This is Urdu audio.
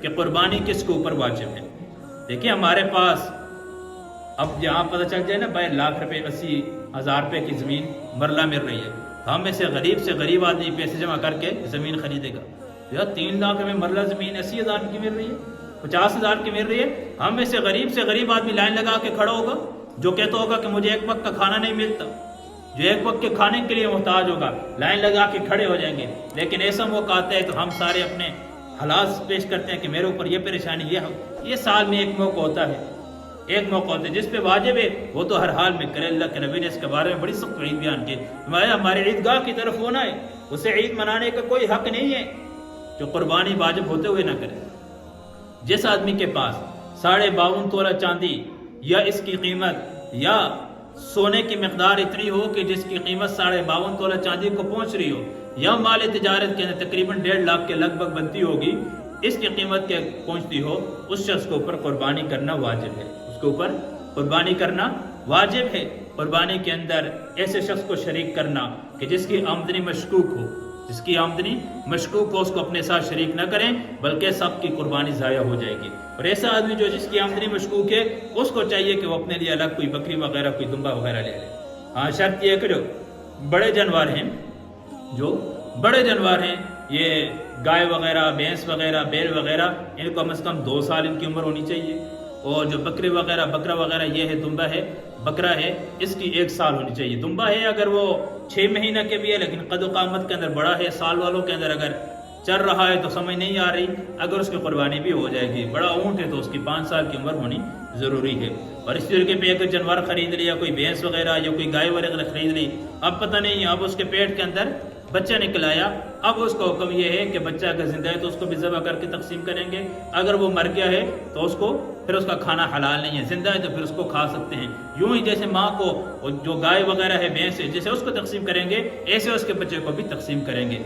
کہ قربانی کس کے اوپر واجب ہے۔ دیکھیں ہمارے پاس اب یہاں پتہ چل جائے نا بھائی لاکھ روپے 80,000 روپے کی زمین مرلہ مل رہی ہے، ہم میں سے غریب آدمی پیسے جمع کر کے زمین خریدے گا، یار 3 لاکھ روپے مرلہ زمین 80,000 کی مل رہی ہے، 50,000 کی مل رہی ہے، ہم میں سے غریب آدمی لائن لگا کے کھڑا ہوگا جو کہتا ہوگا کہ مجھے ایک وقت کا کھانا نہیں ملتا، جو ایک وقت کے کھانے کے لیے محتاج ہوگا، لائن لگا کے کھڑے ہو جائیں گے۔ لیکن ایسا موقع آتا ہے تو ہم سارے اپنے حالات پیش کرتے ہیں کہ میرے اوپر یہ پریشانی یہ سال میں ایک موقع ہوتا ہے، جس پہ واجب ہے وہ تو ہر حال میں کرے۔ اللہ کے نبی نے اس کے بارے میں بڑی سخت وعید بیان کی، ہمارے عیدگاہ کی طرف ہونا ہے، اسے عید منانے کا کوئی حق نہیں ہے جو قربانی واجب ہوتے ہوئے نہ کرے۔ جس آدمی کے پاس 52.5 تولہ چاندی یا اس کی قیمت یا سونے کی مقدار اتنی ہو کہ جس کی قیمت 52.5 تولہ چاندی کو پہنچ رہی ہو، یا مال تجارت کے اندر تقریباً 1.5 لاکھ کے لگ بھگ بنتی ہوگی، اس کی قیمت کے پہنچتی ہو، اس شخص کے اوپر قربانی کرنا واجب ہے، اس کے اوپر قربانی کرنا واجب ہے۔ قربانی کے اندر ایسے شخص کو شریک کرنا کہ جس کی آمدنی مشکوک ہو، اس کو اپنے ساتھ شریک نہ کریں، بلکہ سب کی قربانی ضائع ہو جائے گی۔ اور ایسا آدمی جو جس کی آمدنی مشکوک ہے، اس کو چاہیے کہ وہ اپنے لیے الگ کوئی بکری وغیرہ کوئی دمبا وغیرہ لے لے۔ ہاں شرط یہ ہے کہ جو بڑے جانور ہیں یہ گائے وغیرہ، بھینس وغیرہ، بیل وغیرہ، ان کو کم از کم 2 سال ان کی عمر ہونی چاہیے، اور جو بکرے وغیرہ بکرا وغیرہ یہ ہے دمبا ہے بکرا ہے، اس کی 1 سال ہونی چاہیے۔ دمبا ہے اگر وہ 6 مہینہ کے بھی ہے لیکن قد و قامت کے اندر بڑا ہے، سال والوں کے اندر اگر چل رہا ہے تو سمجھ نہیں آ رہی، اگر اس کی قربانی بھی ہو جائے گی۔ بڑا اونٹ ہے تو اس کی 5 سال کی عمر ہونی ضروری ہے۔ اور اس طریقے پہ ایک جانور خرید لیا، کوئی بھینس وغیرہ یا کوئی گائے وغیرہ خرید لی، اب پتہ نہیں اب اس کے پیٹ کے اندر بچہ نکل آیا، اب اس کا حکم یہ ہے کہ بچہ اگر زندہ ہے تو اس کو بھی ذبح کر کے تقسیم کریں گے، اگر وہ مر گیا ہے تو اس کو پھر اس کا کھانا حلال نہیں ہے، زندہ ہے تو پھر اس کو کھا سکتے ہیں۔ یوں ہی جیسے ماں کو جو گائے وغیرہ ہے بھینس ہے جیسے اس کو تقسیم کریں گے، ایسے اس کے بچے کو بھی تقسیم کریں گے۔